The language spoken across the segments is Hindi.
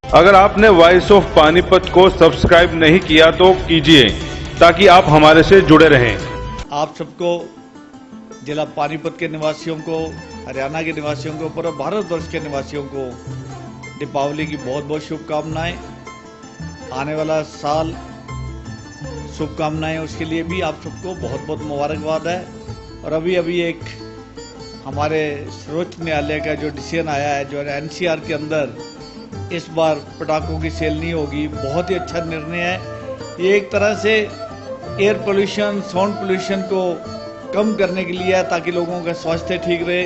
अगर आपने वॉइस ऑफ पानीपत को सब्सक्राइब नहीं किया तो कीजिए, ताकि आप हमारे से जुड़े रहें। आप सबको, जिला पानीपत के निवासियों को, हरियाणा के निवासियों को, पूरे भारतवर्ष के निवासियों को दीपावली की बहुत बहुत शुभकामनाएं। आने वाला साल शुभकामनाएं, उसके लिए भी आप सबको बहुत बहुत मुबारकबाद है। और अभी एक हमारे सर्वोच्च न्यायालय का जो डिसीजन आया है, जो एनसीआर के अंदर इस बार पटाखों की सेल नहीं होगी, बहुत ही अच्छा निर्णय है। ये एक तरह से एयर पोल्यूशन, साउंड पोल्यूशन को कम करने के लिए है, ताकि लोगों का स्वास्थ्य ठीक रहे।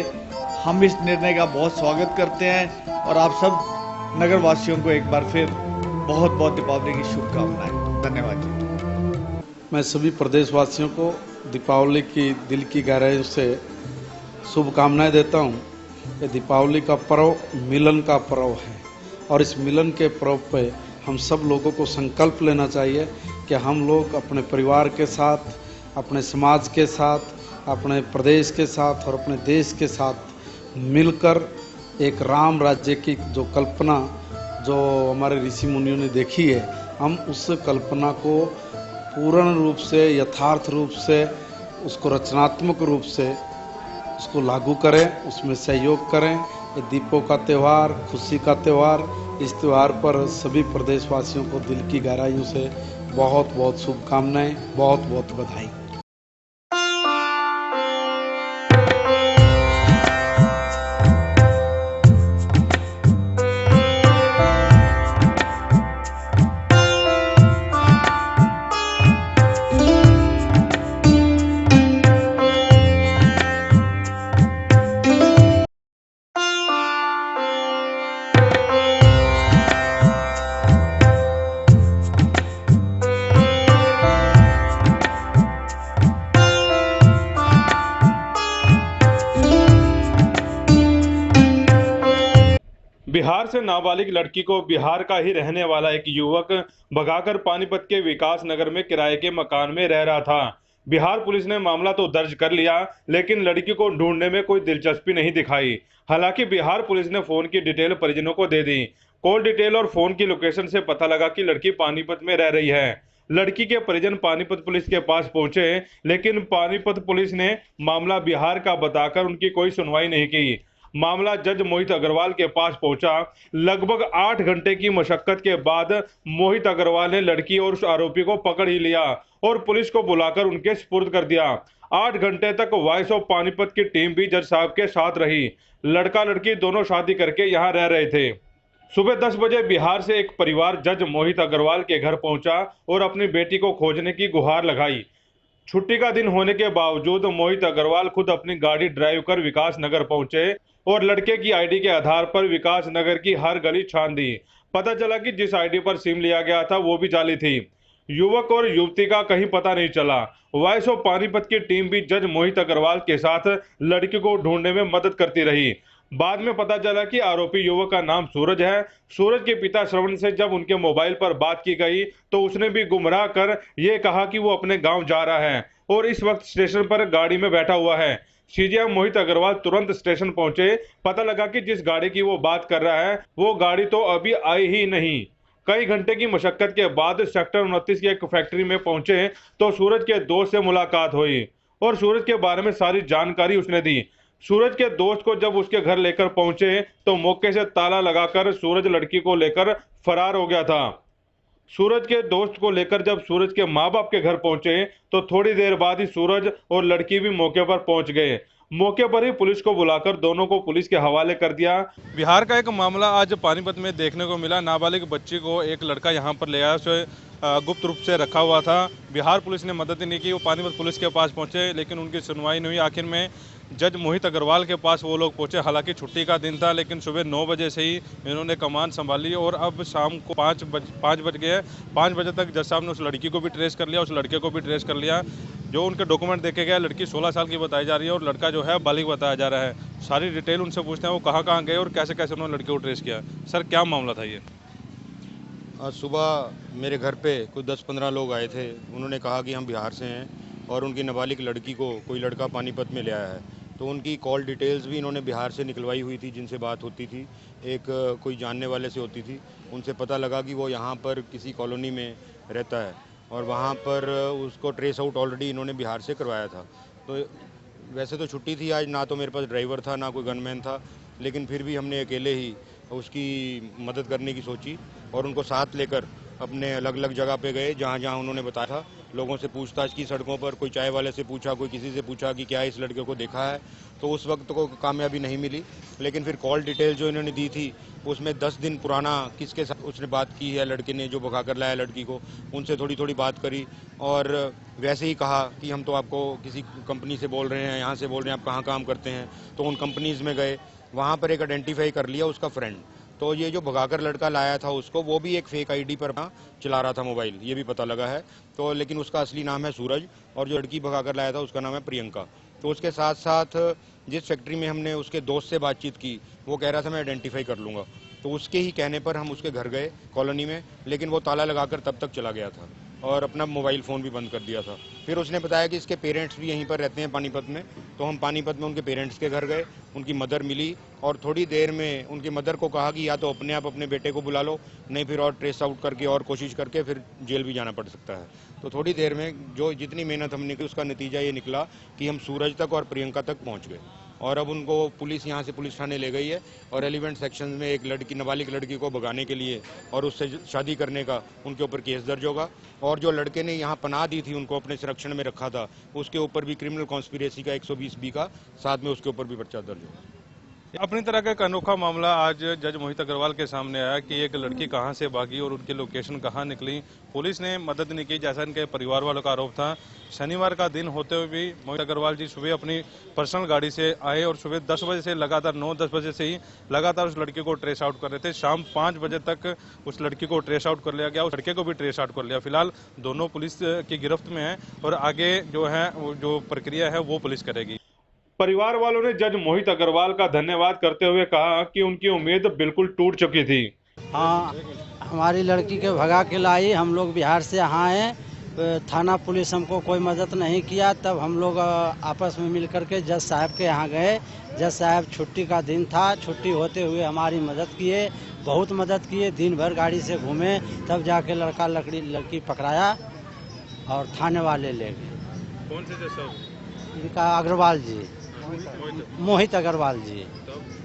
हम इस निर्णय का बहुत स्वागत करते हैं और आप सब नगरवासियों को एक बार फिर बहुत बहुत दीपावली की शुभकामनाएं। धन्यवाद जी। मैं सभी प्रदेशवासियों को दीपावली की दिल की गहराइयों से शुभकामनाएं देता हूं। ये दीपावली का पर्व मिलन का पर्व है और इस मिलन के पर्व पे हम सब लोगों को संकल्प लेना चाहिए कि हम लोग अपने परिवार के साथ, अपने समाज के साथ, अपने प्रदेश के साथ और अपने देश के साथ मिलकर एक राम राज्य की जो कल्पना जो हमारे ऋषि मुनियों ने देखी है, हम उस कल्पना को पूर्ण रूप से, यथार्थ रूप से, उसको रचनात्मक रूप से उसको लागू करें, उसमें सहयोग करें। ये दीपों का त्यौहार, खुशी का त्यौहार, इस त्यौहार पर सभी प्रदेशवासियों को दिल की गहराइयों से बहुत बहुत शुभकामनाएं, बहुत बहुत बधाई। बिहार से नाबालिग लड़की को बिहार का ही रहने वाला एक युवक भगाकर पानीपत के विकास नगर में किराए के मकान में रह रहा था। बिहार पुलिस ने मामला तो दर्ज कर लिया, लेकिन लड़की को ढूंढने में कोई दिलचस्पी नहीं दिखाई। हालांकि बिहार पुलिस ने फोन की डिटेल परिजनों को दे दी। कॉल डिटेल और फोन की लोकेशन से पता लगा कि लड़की पानीपत में रह रही है। लड़की के परिजन पानीपत पुलिस के पास पहुंचे, लेकिन पानीपत पुलिस ने मामला बिहार का बताकर उनकी कोई सुनवाई नहीं की। मामला जज मोहित अग्रवाल के पास पहुंचा। लगभग 8 घंटे की मशक्कत के बाद मोहित अग्रवाल ने लड़की और उस आरोपी को पकड़ ही लिया और पुलिस को बुलाकर उनके सुपुर्द कर दिया। 8 घंटे तक वॉइस ऑफ पानीपत की टीम भी जज साहब के साथ रही। लड़का लड़की दोनों शादी करके यहाँ रह रहे थे। सुबह 10 बजे बिहार से एक परिवार जज मोहित अग्रवाल के घर पहुंचा और अपनी बेटी को खोजने की गुहार लगाई। छुट्टी का दिन होने के बावजूद मोहित अग्रवाल खुद अपनी गाड़ी ड्राइव कर विकास नगर पहुंचे और लड़के की आईडी के आधार पर विकास नगर की हर गली छान दी। पता चला कि जिस आईडी पर सिम लिया गया था वो भी जाली थी। युवक और युवती का कहीं पता नहीं चला। वॉइस ऑफ पानीपत की टीम भी जज मोहित अग्रवाल के साथ लड़की को ढूंढने में मदद करती रही। बाद में पता चला कि आरोपी युवक का नाम सूरज है। सूरज के पिता श्रवण से जब उनके मोबाइल पर बात की गई तो उसने भी गुमराह कर यह कहा कि वो अपने गांव जा रहा है और इस वक्त स्टेशन पर गाड़ी में बैठा हुआ है। सीजीआई मोहित अग्रवाल तुरंत स्टेशन पहुंचे। पता लगा कि जिस गाड़ी की वो बात कर रहा है वो गाड़ी तो अभी आई ही नहीं। कई घंटे की मशक्कत के बाद सेक्टर 29 की एक फैक्ट्री में पहुंचे तो सूरज के दोस्त से मुलाकात हुई और सूरज के बारे में सारी जानकारी उसने दी। सूरज के दोस्त को जब उसके घर लेकर पहुंचे तो मौके से ताला लगाकर सूरज लड़की को लेकर फरार हो गया था। सूरज के दोस्त को लेकर जब सूरज के माँ बाप के घर पहुंचे तो थोड़ी देर बाद ही सूरज और लड़की भी मौके पर पहुंच गए। मौके पर ही पुलिस को बुलाकर दोनों को पुलिस के हवाले कर दिया। बिहार का एक मामला आज पानीपत में देखने को मिला। नाबालिग बच्ची को एक लड़का यहाँ पर ले आया, उसे गुप्त रूप से रखा हुआ था। बिहार पुलिस ने मदद नहीं की। वो पानीपत पुलिस के पास पहुंचे, लेकिन उनकी सुनवाई नहीं हुई। आखिर में जज मोहित अग्रवाल के पास वो लोग पहुंचे। हालांकि छुट्टी का दिन था, लेकिन सुबह 9 बजे से ही इन्होंने कमान संभाली और अब शाम को 5 बज गए। 5 बजे तक जज साहब ने उस लड़की को भी ट्रेस कर लिया, उस लड़के को भी ट्रेस कर लिया। जो उनके डॉक्यूमेंट देखे गए, लड़की 16 साल की बताई जा रही है और लड़का जो है बालिग बताया जा रहा है। सारी डिटेल उनसे पूछते हैं वो कहाँ गए और कैसे कैसे उन्होंने लड़के को ट्रेस किया। सर, क्या मामला था ये? आज सुबह मेरे घर पे कुछ 10-15 लोग आए थे। उन्होंने कहा कि हम बिहार से हैं और उनकी नाबालिग लड़की को कोई लड़का पानीपत में ले आया है। तो उनकी कॉल डिटेल्स भी इन्होंने बिहार से निकलवाई हुई थी, जिनसे बात होती थी, एक कोई जानने वाले से होती थी। उनसे पता लगा कि वो यहाँ पर किसी कॉलोनी में रहता है और वहाँ पर उसको ट्रेस आउट ऑलरेडी इन्होंने बिहार से करवाया था। तो वैसे तो छुट्टी थी आज, ना तो मेरे पास ड्राइवर था ना कोई गनमैन था, लेकिन फिर भी हमने अकेले ही उसकी मदद करने की सोची और उनको साथ लेकर अपने अलग अलग जगह पे गए जहाँ जहाँ उन्होंने बताया था। लोगों से पूछताछ की सड़कों पर, कोई चाय वाले से पूछा, कोई किसी से पूछा कि क्या इस लड़के को देखा है, तो उस वक्त को कामयाबी नहीं मिली। लेकिन फिर कॉल डिटेल जो इन्होंने दी थी उसमें 10 दिन पुराना किसके साथ उसने बात की है, लड़के ने जो भगा कर लाया लड़की को, उनसे थोड़ी थोड़ी बात करी और वैसे ही कहा कि हम तो आपको किसी कंपनी से बोल रहे हैं, यहाँ से बोल रहे हैं, आप कहाँ काम करते हैं। तो उन कंपनीज़ में गए, वहाँ पर एक आइडेंटिफाई कर लिया उसका फ्रेंड। तो ये जो भगाकर लड़का लाया था उसको, वो भी एक फेक आईडी पर चला रहा था मोबाइल, ये भी पता लगा है। तो लेकिन उसका असली नाम है सूरज और जो लड़की भगाकर लाया था उसका नाम है प्रियंका। तो उसके साथ साथ जिस फैक्ट्री में हमने उसके दोस्त से बातचीत की, वो कह रहा था मैं आइडेंटिफाई कर लूँगा। तो उसके ही कहने पर हम उसके घर गए कॉलोनी में, लेकिन वो ताला लगाकर तब तक चला गया था और अपना मोबाइल फ़ोन भी बंद कर दिया था। फिर उसने बताया कि इसके पेरेंट्स भी यहीं पर रहते हैं पानीपत में। तो हम पानीपत में उनके पेरेंट्स के घर गए, उनकी मदर मिली और थोड़ी देर में उनकी मदर को कहा कि या तो अपने आप अपने बेटे को बुला लो, नहीं फिर और ट्रेस आउट करके और कोशिश करके फिर जेल भी जाना पड़ सकता है। तो थोड़ी देर में जो जितनी मेहनत हमने की उसका नतीजा ये निकला कि हम सूरज तक और प्रियंका तक पहुँच गए और अब उनको पुलिस यहाँ से पुलिस थाने ले गई है और एलिवेंट सेक्शन में एक लड़की, नाबालिग लड़की को भगाने के लिए और उससे शादी करने का उनके ऊपर केस दर्ज होगा। और जो लड़के ने यहाँ पनाह दी थी, उनको अपने संरक्षण में रखा था, उसके ऊपर भी क्रिमिनल कॉन्स्पिरेसी का 120B का साथ में उसके ऊपर भी पर्चा दर्ज होगा। अपनी तरह का एक अनोखा मामला आज जज मोहित अग्रवाल के सामने आया कि एक लड़की कहां से भागी और उनकी लोकेशन कहां निकली। पुलिस ने मदद नहीं की, जैसा इनके परिवार वालों का आरोप था। शनिवार का दिन होते हुए भी मोहित अग्रवाल जी सुबह अपनी पर्सनल गाड़ी से आए और सुबह 10 बजे से लगातार 9-10 बजे से ही लगातार उस लड़की को ट्रेस आउट कर रहे थे। शाम 5 बजे तक उस लड़की को ट्रेस आउट कर लिया गया, उस लड़के को भी ट्रेस आउट कर लिया। फिलहाल दोनों पुलिस की गिरफ्त में है और आगे जो है जो प्रक्रिया है वो पुलिस करेगी। परिवार वालों ने जज मोहित अग्रवाल का धन्यवाद करते हुए कहा कि उनकी उम्मीद बिल्कुल टूट चुकी थी। हाँ, हमारी लड़की के भगा के लाई, हम लोग बिहार से यहाँ आए, थाना पुलिस हमको कोई मदद नहीं किया। तब हम लोग आपस में मिल करके जज साहब के यहाँ गए। जज साहब छुट्टी का दिन था, छुट्टी होते हुए हमारी मदद किए, बहुत मदद किए। दिन भर गाड़ी से घूमे, तब जाके लड़की पकड़ाया और थाने वाले ले गए। कौन से जज साहब? इनका अग्रवाल जी, मोहित अग्रवाल जी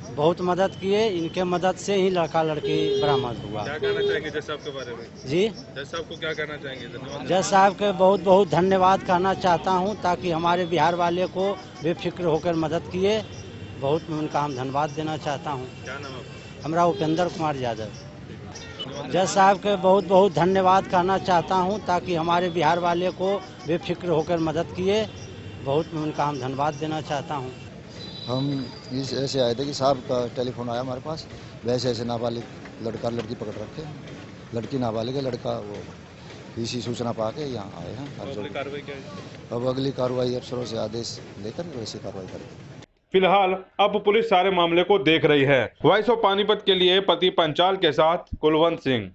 बहुत मदद किए। इनके मदद से ही लड़का लड़की बरामद हुआ। क्या कहना चाहेंगे जज साहब के बारे में? जी, जज साहब को क्या कहना चाहेंगे? धन्यवाद। जज साहब के बहुत बहुत धन्यवाद कहना चाहता हूं, ताकि हमारे बिहार वाले को बेफिक्र होकर मदद किए। बहुत मैं उनका हम धन्यवाद देना चाहता हूं। क्या नाम है? हमारा उपेंद्र कुमार यादव। जज साहब के बहुत बहुत धन्यवाद कहना चाहता हूं, ताकि हमारे बिहार वाले को बेफिक्र होकर मदद किए। बहुत मैं उनका हम धन्यवाद देना चाहता हूं। हम इस ऐसे आए थे कि साहब का टेलीफोन आया हमारे पास, वैसे ऐसे नाबालिग लड़का लड़की पकड़ रखे, लड़की नाबालिग है, लड़का वो इसी सूचना पा के यहाँ आए हैं। अब अगली कार्रवाई अफसरों से आदेश लेकर वैसी कार्रवाई करेंगे। फिलहाल अब पुलिस सारे मामले को देख रही है। वॉइस ऑफ पानीपत के लिए पति पंचाल के साथ कुलवंत सिंह।